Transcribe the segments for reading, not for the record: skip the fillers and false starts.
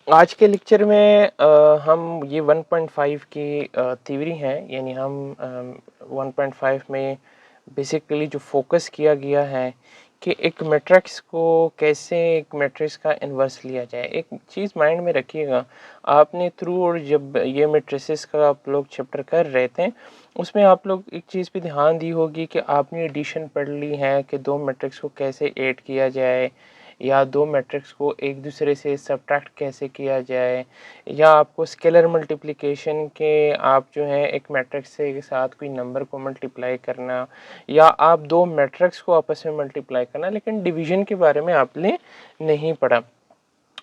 आज के लेक्चर में हम ये 1.5 की थ्योरी है, यानी हम 1.5 में बेसिकली जो फोकस किया गया है कि एक मैट्रिक्स को कैसे एक मैट्रिक्स का इन्वर्स लिया जाए। एक चीज़ माइंड में रखिएगा, आपने थ्रू और जब ये मैट्रिसेस का आप लोग चैप्टर कर रहे थे, उसमें आप लोग एक चीज़ पे ध्यान दी होगी कि आपने एडिशन पढ़ ली है कि दो मैट्रिक्स को कैसे ऐड किया जाए, या दो मैट्रिक्स को एक दूसरे से सब्ट्रैक्ट कैसे किया जाए, या आपको स्केलर मल्टीप्लिकेशन के आप जो है एक मैट्रिक्स से के साथ कोई नंबर को मल्टीप्लाई करना, या आप दो मैट्रिक्स को आपस में मल्टीप्लाई करना, लेकिन डिवीजन के बारे में आपने नहीं पढ़ा।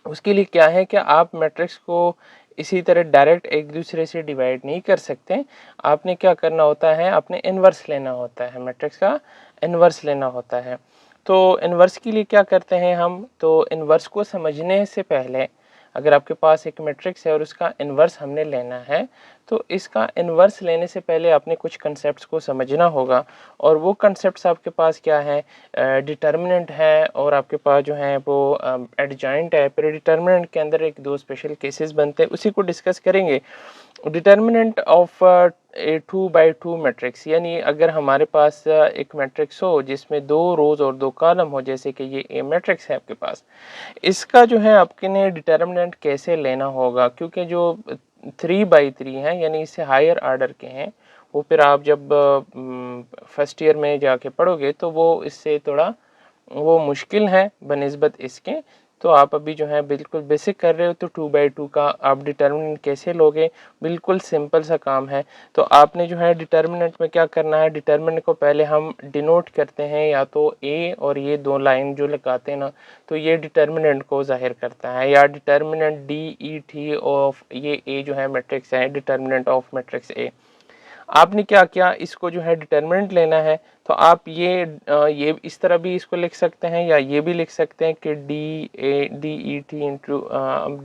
उसके लिए क्या है कि आप मैट्रिक्स को इसी तरह डायरेक्ट एक दूसरे से डिवाइड नहीं कर सकते। आपने क्या करना होता है, आपने इन्वर्स लेना होता है, मैट्रिक्स का इन्वर्स लेना होता है। तो इन्वर्स के लिए क्या करते हैं हम, तो इन्वर्स को समझने से पहले अगर आपके पास एक मैट्रिक्स है और उसका इन्वर्स हमने लेना है, तो इसका इन्वर्स लेने से पहले आपने कुछ कंसेप्ट्स को समझना होगा। और वो कंसेप्ट्स आपके पास क्या है, डिटर्मिनेंट है और आपके पास जो है वो एडजॉइंट है। फिर डिटर्मिनेंट के अंदर एक दो स्पेशल केसेस बनते हैं, उसी को डिस्कस करेंगे। Determinant of A 2x2 matrix, यानी अगर हमारे पास एक मैट्रिक्स हो जिसमें दो रोज और दो कॉलम हो, जैसे कि ये ए मैट्रिक्स है आपके पास, इसका जो है आपके ने डिटर्मिनेंट कैसे लेना होगा, क्योंकि जो 3x3 है यानी इससे हायर ऑर्डर के हैं, वो फिर आप जब फर्स्ट ईयर में जाके पढ़ोगे तो वो इससे थोड़ा वो मुश्किल है बनिस्बत इसके। तो आप अभी जो है बिल्कुल बेसिक कर रहे हो, तो 2x2 का आप डिटर्मिनेंट कैसे लोगे, बिल्कुल सिंपल सा काम है। तो आपने जो है डिटर्मिनेंट में क्या करना है, डिटर्मिनेंट को पहले हम डिनोट करते हैं, या तो ए और ये दो लाइन जो लगाते हैं ना, तो ये डिटर्मिनेंट को जाहिर करता है, या determinant D E T of ये ए जो है मैट्रिक्स है, डिटर्मिनेंट ऑफ मैट्रिक्स ए। आपने क्या किया, इसको जो है डिटर्मिनेंट लेना है, तो आप ये इस तरह भी इसको लिख सकते हैं, या ये भी लिख सकते हैं कि D E T into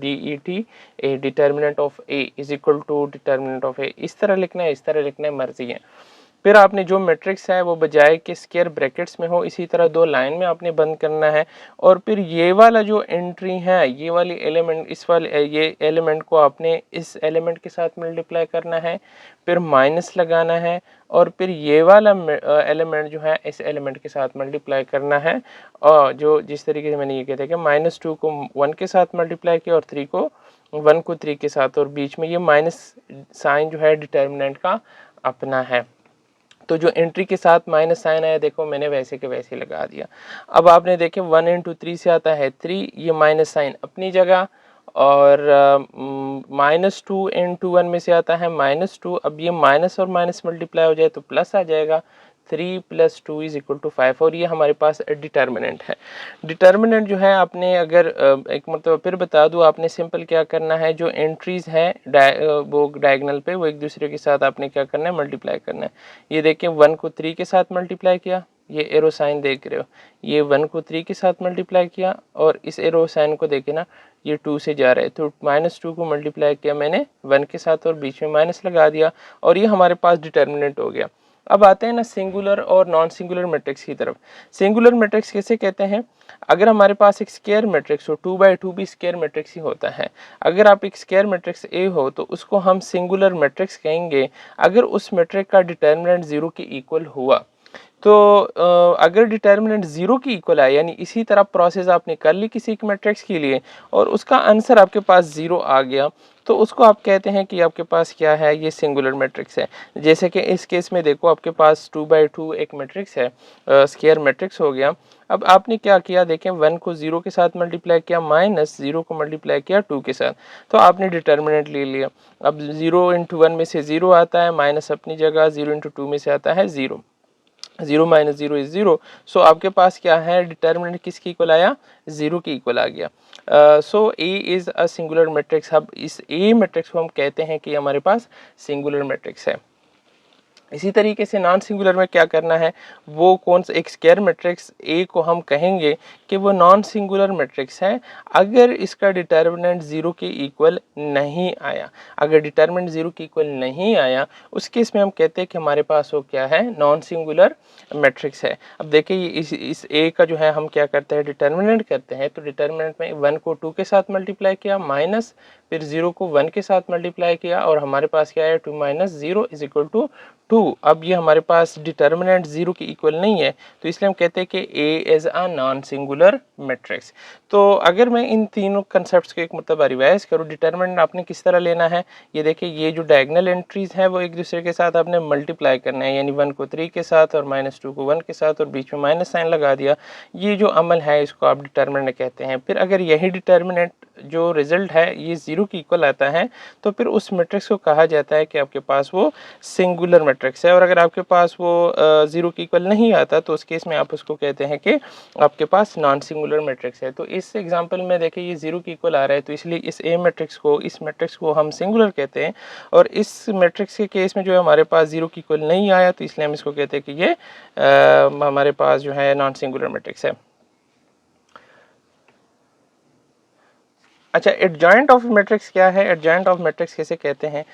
D E T A determinant of A is equal to determinant of A. इस तरह लिखना है, इस तरह लिखना है, मर्जी है। फिर आपने जो मैट्रिक्स है वो बजाय कि स्क्वायर ब्रैकेट्स में हो, इसी तरह दो लाइन में आपने बंद करना है। और फिर ये वाला जो एंट्री है, ये वाली एलिमेंट, इस वाले ये एलिमेंट को आपने इस एलिमेंट के साथ मल्टीप्लाई करना है, फिर माइनस लगाना है, और फिर ये वाला एलिमेंट जो है इस एलिमेंट के साथ मल्टीप्लाई करना है। और जो जिस तरीके से मैंने ये कहता है कि -2 को 1 के साथ मल्टीप्लाई किया, और 3 को 1 को 3 के साथ, और बीच में ये माइनस साइन जो है डिटर्मिनेंट का अपना है। तो जो एंट्री के साथ माइनस साइन आया, देखो मैंने वैसे के वैसे लगा दिया। अब आपने देखे 1 इंटू 3 से आता है 3, ये माइनस साइन अपनी जगह, और -2 इंटू 1 में से आता है -2। अब ये माइनस और माइनस मल्टीप्लाई हो जाए तो प्लस आ जाएगा, 3 + 2 = 5, और ये हमारे पास डिटर्मिनेंट है। डिटर्मिनेंट जो है आपने अगर एक मतलब फिर बता दूं, आपने सिंपल क्या करना है, जो एंट्रीज हैं वो डायगोनल पे वो एक दूसरे के साथ आपने क्या करना है, मल्टीप्लाई करना है। ये देखिए 1 को 3 के साथ मल्टीप्लाई किया, ये एरो साइन देख रहे हो, ये 1 को 3 के साथ मल्टीप्लाई किया, और इस एरो साइन को देखे ना, ये 2 से जा रहा है, तो -2 को मल्टीप्लाई किया मैंने 1 के साथ और बीच में माइनस लगा दिया, और ये हमारे पास डिटर्मिनेंट हो गया। अब आते हैं ना सिंगुलर और नॉन सिंगुलर मैट्रिक्स की तरफ। सिंगुलर मैट्रिक्स कैसे कहते हैं, अगर हमारे पास एक स्क्वायर मैट्रिक्स हो, 2x2 भी स्क्वायर मैट्रिक्स ही होता है। अगर आप एक स्क्वायर मैट्रिक्स ए हो तो उसको हम सिंगुलर मैट्रिक्स कहेंगे अगर उस मैट्रिक्स का डिटर्मिनेंट 0 के इक्वल हुआ। तो अगर डिटर्मिनेंट 0 की इक्वल है, यानी इसी तरह प्रोसेस आपने कर ली किसी एक मैट्रिक्स के लिए और उसका आंसर आपके पास 0 आ गया, तो उसको आप कहते हैं कि आपके पास क्या है, ये सिंगुलर मैट्रिक्स है। जैसे कि इस केस में देखो आपके पास 2x2 एक मैट्रिक्स है, स्क्वायर मैट्रिक्स हो गया। अब आपने क्या किया, देखें 1 को 0 के साथ मल्टीप्लाई किया, -0 को मल्टीप्लाई किया 2 के साथ, तो आपने डिटर्मिनेंट ले लिया। अब 0 इंटू 1 में से 0 आता है, माइनस अपनी जगह, 0 इंटू 2 में से आता है 0, 0 - 0 इज 0। सो आपके पास क्या है, डिटर्मिनेंट किसकी इक्वल आया, 0 की इक्वल आ गया। सो ए इज अ सिंगुलर मैट्रिक्स। अब इस ए मैट्रिक्स को हम कहते हैं कि हमारे पास सिंगुलर मैट्रिक्स है। इसी तरीके से नॉन सिंगुलर में क्या करना है, वो कौन सा एक स्क्वायर मैट्रिक्स ए को हम कहेंगे कि वो नॉन सिंगुलर मैट्रिक्स है अगर इसका डिटर्मिनेंट 0 के इक्वल नहीं आया। अगर डिटर्मिनेंट 0 के इक्वल नहीं आया उस केस में हम कहते हैं कि हमारे पास वो क्या है, नॉन सिंगुलर मैट्रिक्स है। अब देखिए इस ए का जो है हम क्या करते हैं, डिटर्मिनेंट करते हैं। तो डिटर्मिनेंट में 1 को 2 के साथ मल्टीप्लाई किया, माइनस फिर 0 को 1 के साथ मल्टीप्लाई किया और हमारे पास क्या है, 2 माइनस 0 इज इक्वल टू 2। अब ये हमारे पास डिटर्मिनेंट 0 के इक्वल नहीं है तो इसलिए हम कहते हैं कि A is a non singular matrix. तो अगर मैं इन तीनों कंसेप्ट्स को एक मतलब रिवाइज करूँ, डिटर्मिनेंट आपने किस तरह लेना है, ये देखिए ये जो डायगोनल एंट्रीज है वो एक दूसरे के साथ आपने मल्टीप्लाई करना है, यानी 1 को 3 के साथ और -2 को 1 के साथ और बीच में माइनस साइन लगा दिया। ये जो अमल है इसको आप डिटर्मिनेंट कहते हैं। फिर अगर यही डिटर्मिनेंट जो रिजल्ट है ये 0 के इक्वल आता है तो फिर उस मैट्रिक्स को कहा जाता है कि आपके पास वो सिंगुलर मैट्रिक्स है। और अगर आपके पास वो 0 के इक्वल नहीं आता तो उस केस में आप उसको कहते हैं कि आपके पास नॉन सिंगुलर मैट्रिक्स है। तो इस एग्जांपल में देखिए ये 0 के इक्वल आ रहा है तो इसलिए इस ए मैट्रिक्स को, इस मैट्रिक्स को हम सिंगुलर कहते हैं। और इस मैट्रिक्स के केस में जो है हमारे पास 0 के इक्वल नहीं आया तो इसलिए हम इसको कहते हैं कि ये हमारे पास जो है नॉन सिंगुलर मैट्रिक्स है। अच्छा, एडजॉइंट ऑफ मैट्रिक्स क्या है, एडजॉइंट ऑफ मैट्रिक्स कैसे कहते हैं?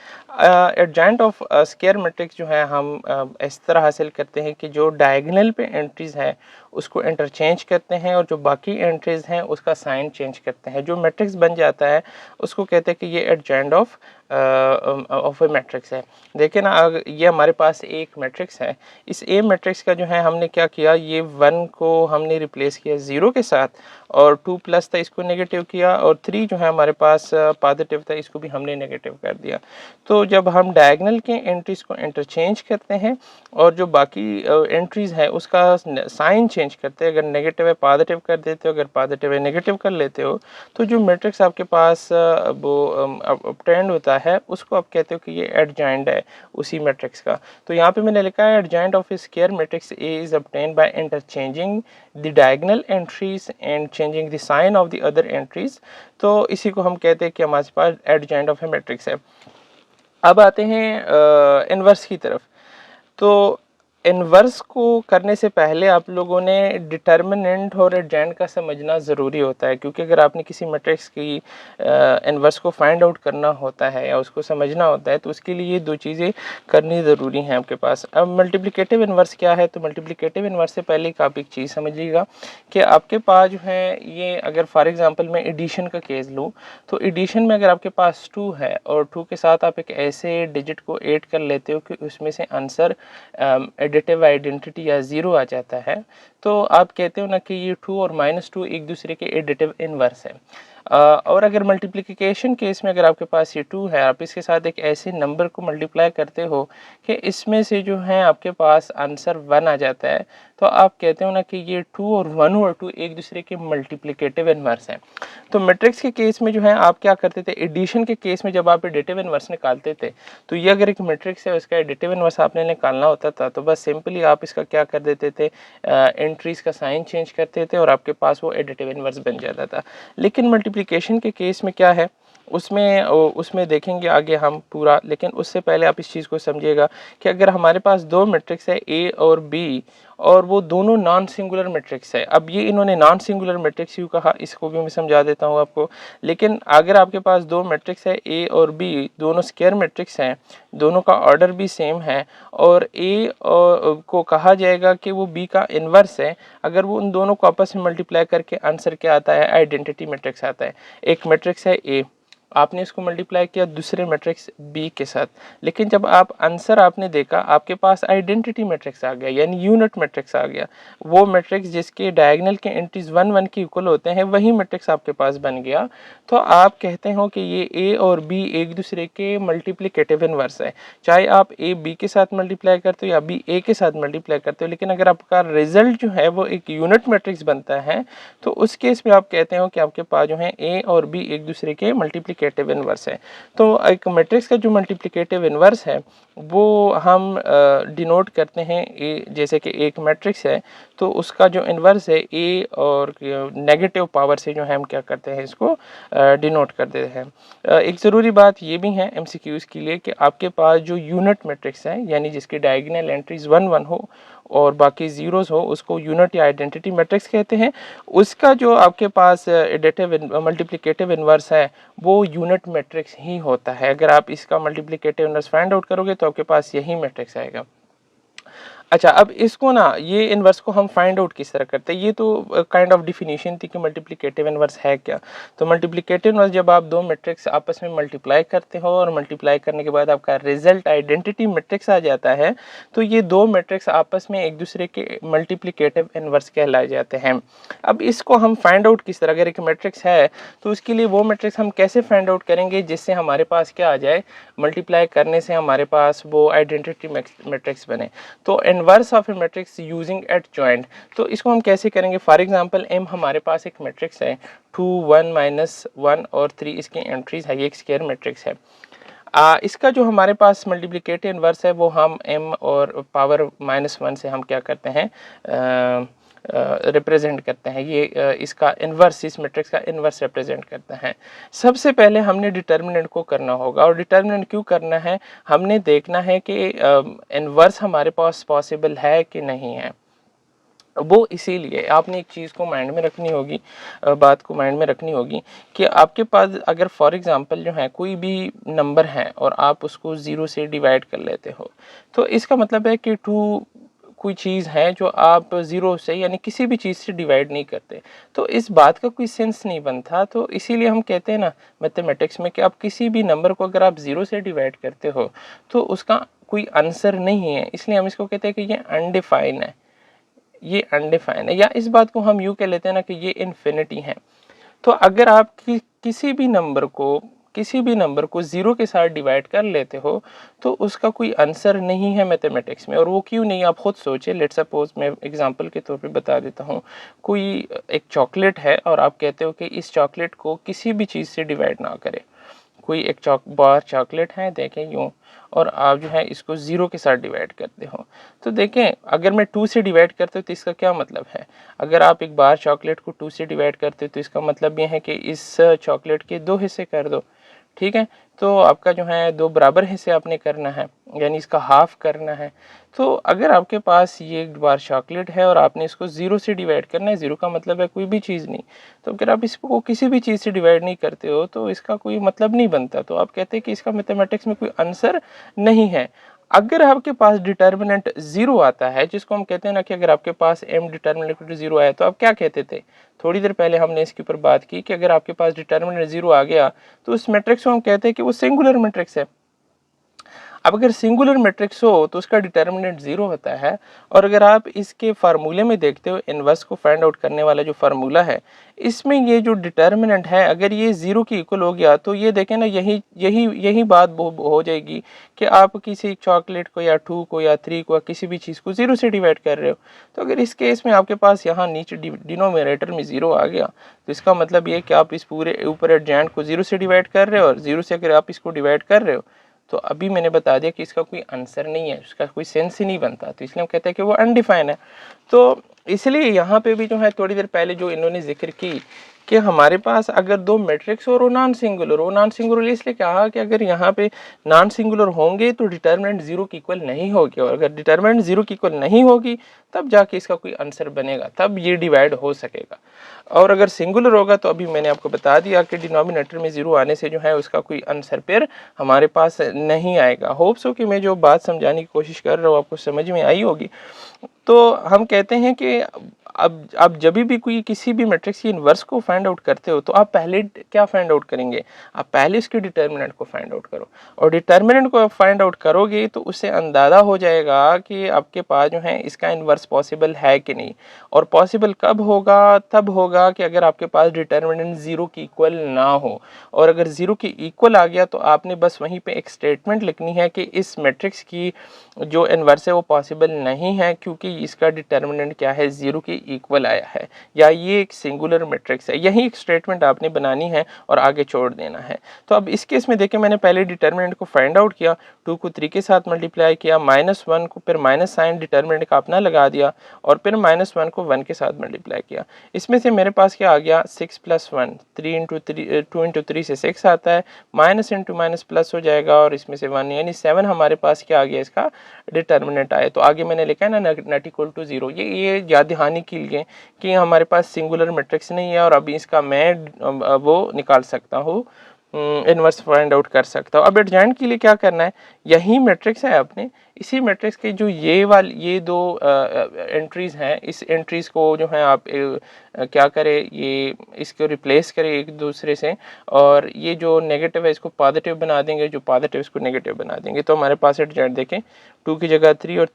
एडजॉइंट ऑफ स्क्वायर मैट्रिक्स जो है हम इस तरह हासिल करते हैं कि जो डायगोनल पे एंट्रीज है उसको इंटरचेंज करते हैं और जो बाकी एंट्रीज हैं उसका साइन चेंज करते हैं। जो मैट्रिक्स बन जाता है उसको कहते हैं कि ये एडजॉइंट ऑफ ए मैट्रिक्स है। देखिए ना, ये हमारे पास एक मैट्रिक्स है। इस ए मैट्रिक्स का जो है हमने क्या किया, ये 1 को हमने रिप्लेस किया 0 के साथ और 2 प्लस था इसको नेगेटिव किया और 3 जो है हमारे पास पॉजिटिव था इसको भी हमने नेगेटिव कर दिया। तो जब हम डायगोनल के एंट्रीज को इंटरचेंज करते हैं और जो बाकी एंट्रीज है उसका साइन चेंज करते हैं, अगर नेगेटिव है पॉजिटिव कर देते हो, अगर पॉजिटिव है नेगेटिव कर लेते हो, तो जो मैट्रिक्स आपके पास वो ऑब्टेन्ड होता है उसको आप कहते हो कि ये एडजॉइंट है उसी मैट्रिक्स का। तो यहाँ पे मैंने लिखा है adjoint of a square matrix A is obtained by interchanging the diagonal entries and changing the sign of the other entries. तो इसी को हम कहते हैं कि हमारे पास एडजॉइंट ऑफ ए मैट्रिक्स है। अब आते हैं इन्वर्स की तरफ। तो इन्वर्स को करने से पहले आप लोगों ने डिटर्मिनेंट और एडजॉइंट का समझना ज़रूरी होता है, क्योंकि अगर आपने किसी मैट्रिक्स की इन्वर्स को फाइंड आउट करना होता है या उसको समझना होता है तो उसके लिए ये दो चीज़ें करनी ज़रूरी हैं आपके पास। अब मल्टीप्लिकेटिव इन्वर्स क्या है, तो मल्टीप्लिकेटिव इन्वर्स से पहले आप एक चीज़ समझिएगा कि आपके पास जो है ये, अगर फॉर एग्जांपल मैं एडिशन का केस लूँ तो एडिशन में अगर आपके पास 2 है और 2 के साथ आप एक ऐसे डिजिट को ऐड कर लेते हो कि उसमें से आंसर एडिटिव आइडेंटिटी या 0 आ जाता है, तो आप कहते हो ना कि ये 2 और -2 एक दूसरे के एडिटिव इन्वर्स है। और अगर मल्टीप्लिकेशन केस में अगर आपके पास ये 2 है, आप इसके साथ एक ऐसे नंबर को मल्टीप्लाई करते हो कि इसमें से जो है आपके पास आंसर 1 आ जाता है, तो आप कहते हो ना कि ये 2 और 1 और 2 एक दूसरे के मल्टीप्लिकेटिव इन्वर्स हैं। तो मैट्रिक्स के केस में जो है आप क्या करते थे, एडिशन के केस में जब आप एडिटिव इन्वर्स निकालते थे, तो ये अगर एक मैट्रिक्स है उसका एडिटिव इन्वर्स आपने निकालना होता था तो बस सिंपली आप इसका क्या कर देते थे, एंट्रीज का साइन चेंज करते थे और आपके पास वो एडिटिव इन्वर्स बन जाता था। लेकिन मल्टीप्लिकेशन के केस में क्या है, उसमें देखेंगे आगे हम पूरा, लेकिन उससे पहले आप इस चीज़ को समझिएगा कि अगर हमारे पास दो मैट्रिक्स है ए और बी और वो दोनों नॉन सिंगुलर मैट्रिक्स है। अब ये इन्होंने नॉन सिंगुलर मैट्रिक्स क्यों कहा इसको भी मैं समझा देता हूँ आपको। लेकिन अगर आपके पास दो मैट्रिक्स है ए और बी, दोनों स्क्वायर मैट्रिक्स हैं, दोनों का ऑर्डर भी सेम है और ए को कहा जाएगा कि वो बी का इन्वर्स है, अगर वो उन दोनों को आपस में मल्टीप्लाई करके आंसर क्या आता है, आइडेंटिटी मैट्रिक्स आता है। एक मैट्रिक्स है ए, आपने इसको मल्टीप्लाई किया दूसरे मैट्रिक्स बी के साथ, लेकिन जब आप आंसर आपने देखा आपके पास आइडेंटिटी मैट्रिक्स आ गया, यानी यूनिट मैट्रिक्स आ गया। वो मैट्रिक्स जिसके डायगोनल के एंट्रीज 1 1 के इक्वल होते हैं वही मैट्रिक्स आपके पास बन गया। तो आप कहते हो कि ये ए और बी एक दूसरे के मल्टीप्लिकेटिव इन्वर्स है। चाहे आप ए बी के साथ मल्टीप्लाई करते हो या बी ए के साथ मल्टीप्लाई करते हो, लेकिन अगर आपका रिजल्ट जो है वो एक यूनिट मैट्रिक्स बनता है तो उस केस में आप कहते हो कि आपके पास जो है ए और बी एक दूसरे के मल्टीप्लिकेटिव मल्टीप्लिकेटिव इन्वर्स है। तो एक मैट्रिक्स का जो मल्टीप्लिकेटिव इन्वर्स है वो हम डिनोट करते हैं ए, जैसे कि एक मैट्रिक्स है तो उसका जो इन्वर्स है ए और नेगेटिव पावर से जो है हम क्या करते हैं इसको डिनोट कर देते हैं। एक ज़रूरी बात ये भी है एमसीक्यूज़ के लिए कि आपके पास जो यूनिट मैट्रिक्स है यानी जिसकी डायगोनल एंट्रीज 1 1 हो और बाकी ज़ीरोज़ हो उसको यूनिट या आइडेंटिटी मैट्रिक्स कहते हैं। उसका जो आपके पास एडिटिव मल्टीप्लिकेटिव इन्वर्स है वो यूनिट मैट्रिक्स ही होता है। अगर आप इसका मल्टीप्लिकेटिव इन्वर्स फाइंड आउट करोगे तो आपके पास यही मैट्रिक्स आएगा। अच्छा, अब इसको ना ये इन्वर्स को हम फाइंड आउट किस तरह करते हैं, ये तो काइंड ऑफ डिफिनीशन थी कि मल्टीप्लिकेटिव इन्वर्स है क्या। तो मल्टीप्लिकेटिव इन्वर्स जब आप दो मैट्रिक्स आपस में मल्टीप्लाई करते हो और मल्टीप्लाई करने के बाद आपका रिजल्ट आइडेंटिटी मैट्रिक्स आ जाता है तो ये दो मैट्रिक्स आपस में एक दूसरे के मल्टीप्लिकेटिव इन्वर्स कहलाए जाते हैं। अब इसको हम फाइंड आउट किस तरह, अगर एक मैट्रिक्स है तो उसके लिए वो मैट्रिक्स हम कैसे फाइंड आउट करेंगे जिससे हमारे पास क्या आ जाए, मल्टीप्लाई करने से हमारे पास वो आइडेंटिटी मैट्रिक्स बने। तो inverse of a matrix using eight joint, तो इसको हम कैसे करेंगे। फॉर एग्जांपल एम हमारे पास एक मैट्रिक्स है 2 1 -1 और 3 इसकी एंट्रीज है, ये एक स्क्वायर मैट्रिक्स है। इसका जो हमारे पास मल्टीप्लिकेटिव इन्वर्स है वो हम m और पावर -1 से हम क्या करते हैं रिप्रेजेंट करते हैं। ये इसका इन्वर्स, इस मैट्रिक्स का इन्वर्स रिप्रेजेंट करता है। सबसे पहले हमने डिटर्मिनेंट को करना होगा, और डिटर्मिनेंट क्यों करना है, हमने देखना है कि इन्वर्स हमारे पास पॉसिबल है कि नहीं है। वो इसीलिए आपने एक चीज़ को माइंड में रखनी होगी, बात को माइंड में रखनी होगी कि आपके पास अगर फॉर एग्जांपल जो है कोई भी नंबर है और आप उसको 0 से डिवाइड कर लेते हो तो इसका मतलब है कि 2 कोई चीज़ है जो आप 0 से यानी किसी भी चीज़ से डिवाइड नहीं करते, तो इस बात का कोई सेंस नहीं बनता। तो इसीलिए हम कहते हैं ना मैथमेटिक्स में कि आप किसी भी नंबर को अगर आप 0 से डिवाइड करते हो तो उसका कोई आंसर नहीं है, इसलिए हम इसको कहते हैं कि ये अनडिफाइन है, ये अनडिफाइन है। या इस बात को हम यूँ कह लेते हैं ना कि ये इन्फिनिटी है। तो अगर आप किसी भी नंबर को 0 के साथ डिवाइड कर लेते हो तो उसका कोई आंसर नहीं है मैथमेटिक्स में। और वो क्यों नहीं, आप खुद सोचें। लेट्स सपोज मैं एग्जांपल के तौर पे बता देता हूँ, कोई एक चॉकलेट है और आप कहते हो कि इस चॉकलेट को किसी भी चीज़ से डिवाइड ना करें। कोई एक बार चॉकलेट है, देखें यूँ, और आप जो है इसको 0 के साथ डिवाइड करते हो तो देखें अगर मैं 2 से डिवाइड करते हो तो इसका क्या मतलब है। अगर आप एक बार चॉकलेट को 2 से डिवाइड करते हो तो इसका मतलब ये है कि इस चॉकलेट के 2 हिस्से कर दो, ठीक है। तो आपका जो है 2 बराबर हिस्से आपने करना है, यानी इसका हाफ करना है। तो अगर आपके पास ये एक बार चॉकलेट है और आपने इसको 0 से डिवाइड करना है, 0 का मतलब है कोई भी चीज़ नहीं, तो अगर आप इसको किसी भी चीज़ से डिवाइड नहीं करते हो तो इसका कोई मतलब नहीं बनता। तो आप कहते हैं कि इसका मैथमेटिक्स में कोई आंसर नहीं है। अगर आपके पास डिटर्मिनेंट 0 आता है, जिसको हम कहते हैं ना कि अगर आपके पास m डिटर्मिनेंट 0 आया, तो आप क्या कहते थे, थोड़ी देर पहले हमने इसके ऊपर बात की कि अगर आपके पास डिटर्मिनेंट 0 आ गया तो उस मैट्रिक्स को हम कहते हैं कि वो सिंगुलर मैट्रिक्स है। अब अगर सिंगुलर मैट्रिक्स हो तो उसका डिटर्मिनेंट 0 होता है। और अगर आप इसके फार्मूले में देखते हो, इन्वर्स को फाइंड आउट करने वाला जो फार्मूला है, इसमें ये जो डिटर्मिनेंट है अगर ये 0 की इक्वल हो गया तो ये देखें ना, यही बात हो जाएगी कि आप किसी चॉकलेट को या 2 को या 3 को या किसी भी चीज़ को 0 से डिवाइड कर रहे हो। तो अगर इस केस में आपके पास यहाँ नीचे डिनोमिनेटर में 0 आ गया तो इसका मतलब ये कि आप इस पूरे ऊपर एडजेंट को 0 से डिवाइड कर रहे हो, और 0 से अगर आप इसको डिवाइड कर रहे हो तो अभी मैंने बता दिया कि इसका कोई आंसर नहीं है, उसका कोई सेंस ही नहीं बनता। तो इसलिए हम कहते हैं कि वो अनडिफाइन है। तो इसलिए यहाँ पे भी जो है थोड़ी देर पहले जो इन्होंने जिक्र की कि हमारे पास अगर दो मैट्रिक्स और वो नॉन सिंगुलर इसलिए कहा कि अगर यहाँ पे नॉन सिंगुलर होंगे तो डिटर्मिनेंट 0 की इक्वल नहीं होगी, और अगर डिटर्मिनेंट 0 की इक्वल नहीं होगी तब जाके इसका कोई आंसर बनेगा, तब ये डिवाइड हो सकेगा। और अगर सिंगुलर होगा तो अभी मैंने आपको बता दिया कि डिनोमिनेटर में 0 आने से जो है उसका कोई आंसर फिर हमारे पास नहीं आएगा। होप्स हो कि मैं जो बात समझाने की कोशिश कर रहा हूँ आपको समझ में आई होगी। तो हम कहते हैं कि अब आप जब भी कोई किसी भी मैट्रिक्स की इन्वर्स को फाइंड आउट करते हो तो आप पहले क्या फाइंड आउट करेंगे, आप पहले इसके डिटर्मिनेंट को फाइंड आउट करो। और डिटर्मिनेंट को फाइंड आउट करोगे तो उससे अंदाज़ा हो जाएगा कि आपके पास जो है इसका इन्वर्स पॉसिबल है कि नहीं। और पॉसिबल कब होगा, तब होगा कि अगर आपके पास डिटर्मिनेंट 0 की इक्वल ना हो। और अगर 0 की इक्वल आ गया तो आपने बस वहीं पे एक स्टेटमेंट लिखनी है कि इस मैट्रिक्स की जो इन्वर्स है वो पॉसिबल नहीं है, क्योंकि इसका डिटर्मिनेंट क्या है, 0 की इक्वल आया है या ये एक सिंगुलर मैट्रिक्स है, यही एक स्टेटमेंट आपने बनानी है और आगे छोड़ देना है। तो अब इस केस में देखें, मैंने पहले डिटर्मिनेंट को फाइंड आउट किया, 2 को 3 के साथ मल्टीप्लाई किया, -1 को फिर माइनस साइन डिटर्मिनेंट का अपना लगा दिया और फिर -1 को 1 के साथ मल्टीप्लाई किया। इसमें से मेरे पास क्या आ गया, 6 + 1, 3 × 3 2 × 3 से 6 आता है, माइनस इंटू माइनस प्लस हो जाएगा और इसमें से 1 यानी 7 हमारे पास क्या आ गया, इसका डिटर्मिनेंट आया। तो आगे मैंने लिखा है ना नॉट इक्वल टू 0, ये याद दहानी के लिए कि हमारे पास सिंगुलर मैट्रिक्स नहीं है और अभी इसका मैं वो निकाल सकता हूँ, इन्वर्स फाइंड आउट कर सकता हूँ। अब एडजॉइंट के लिए क्या करना है, यही मैट्रिक्स है अपने, इसी मैट्रिक्स के जो ये दो एंट्रीज हैं, इस एंट्रीज को जो है आप क्या करें, ये इसको रिप्लेस करें एक दूसरे से और ये जो नेगेटिव है इसको पॉजिटिव बना देंगे, जो पॉजिटिव इसको नेगेटिव बना देंगे। तो हमारे पास एडजॉइंट देखें, 2 की जगह 3 और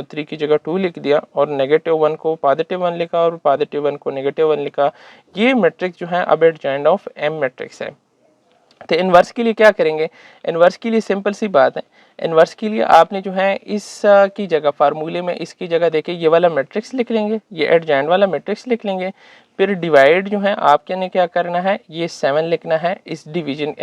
3 की जगह 2 लिख दिया और -1 को +1 लिखा और +1 को -1 लिखा। ये मैट्रिक्स जो है अब एडजॉइंट ऑफ एम मैट्रिक्स है। तो इन्वर्स के लिए क्या करेंगे, इन्वर्स के लिए सिंपल सी बात है, इन्वर्स के लिए आपने जो है इस की जगह फार्मूले में इसकी जगह देखिए ये वाला मैट्रिक्स लिख लेंगे, ये एडजॉइंट वाला मैट्रिक्स लिख लेंगे, फिर डिवाइड जो है आपके ने क्या करना है, ये 7 लिखना है इस डिवीजन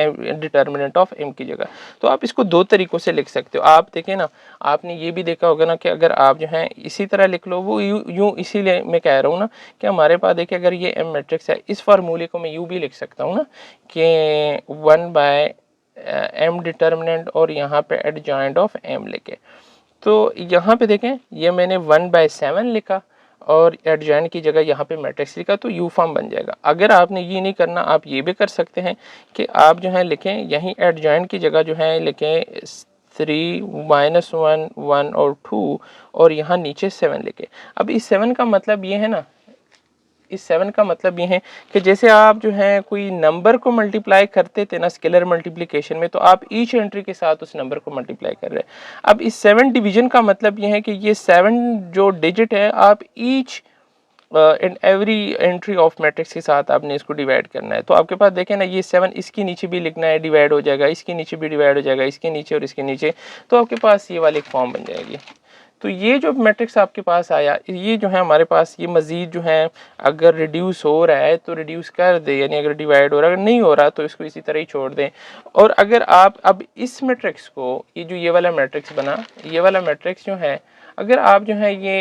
डिटर्मिनेंट ऑफ एम की जगह। तो आप इसको दो तरीकों से लिख सकते हो। आप देखें ना, आपने ये भी देखा होगा ना कि अगर आप जो है इसी तरह लिख लो, वो यूँ इसीलिए मैं कह रहा हूँ ना कि हमारे पास देखिए अगर ये एम मैट्रिक्स है, इस फार्मूले को मैं यूँ भी लिख सकता हूँ ना कि 1/m डिटर्मिनेंट और यहाँ पे एडजॉइंट ऑफ m लिखे। तो यहाँ पे देखें ये मैंने 1/7 लिखा और एडजॉइंट की जगह यहाँ पे मैट्रिक्स लिखा, तो यू फॉर्म बन जाएगा। अगर आपने ये नहीं करना, आप ये भी कर सकते हैं कि आप जो है लिखें, यहीं एडजॉइंट की जगह जो है लिखें 3 -1 1 और 2 और यहाँ नीचे 7 लिखे। अब इस 7 का मतलब ये है ना, इस 7 का मतलब ये है कि जैसे आप जो है कोई नंबर को मल्टीप्लाई करते थे ना स्केलर मल्टीप्लिकेशन में, तो आप ईच एंट्री के साथ उस नंबर को मल्टीप्लाई कर रहे हैं। अब इस 7 डिवीजन का मतलब ये है कि ये 7 जो डिजिट है आप each in every entry of matrix के साथ आपने इसको डिवाइड करना है। तो आपके पास देखें ना, ये 7 इसके नीचे भी लिखना है, डिवाइड हो जाएगा, इसके नीचे भी डिवाइड हो जाएगा, इसके नीचे और इसके नीचे, तो आपके पास ये वाली एक फॉर्म बन जाएगी। तो ये जो मैट्रिक्स आपके पास आया, ये जो है हमारे पास ये मज़ीद जो है अगर रिड्यूस हो रहा है तो रिड्यूस कर दे, यानी अगर डिवाइड हो रहा है, अगर नहीं हो रहा तो इसको इसी तरह ही छोड़ दें। और अगर आप अब इस मैट्रिक्स को, ये जो ये वाला मैट्रिक्स बना, ये वाला मैट्रिक्स जो है अगर आप जो है ये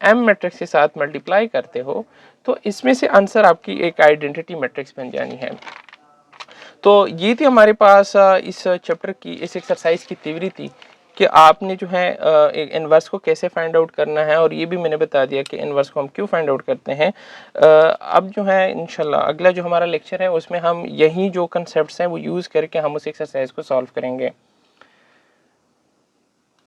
एम मैट्रिक्स के साथ मल्टीप्लाई करते हो तो इसमें से आंसर आपकी एक आइडेंटिटी मैट्रिक्स बन जानी है। तो ये थी हमारे पास इस चैप्टर की, इस एक्सरसाइज की थ्योरी थी कि आपने जो है एक इन्वर्स को कैसे फाइंड आउट करना है, और ये भी मैंने बता दिया कि इन्वर्स को हम क्यों फाइंड आउट करते हैं। अब जो है इंशाल्लाह अगला जो हमारा लेक्चर है उसमें हम यही जो कंसेप्ट्स हैं वो यूज़ करके हम उस एक्सरसाइज को सॉल्व करेंगे।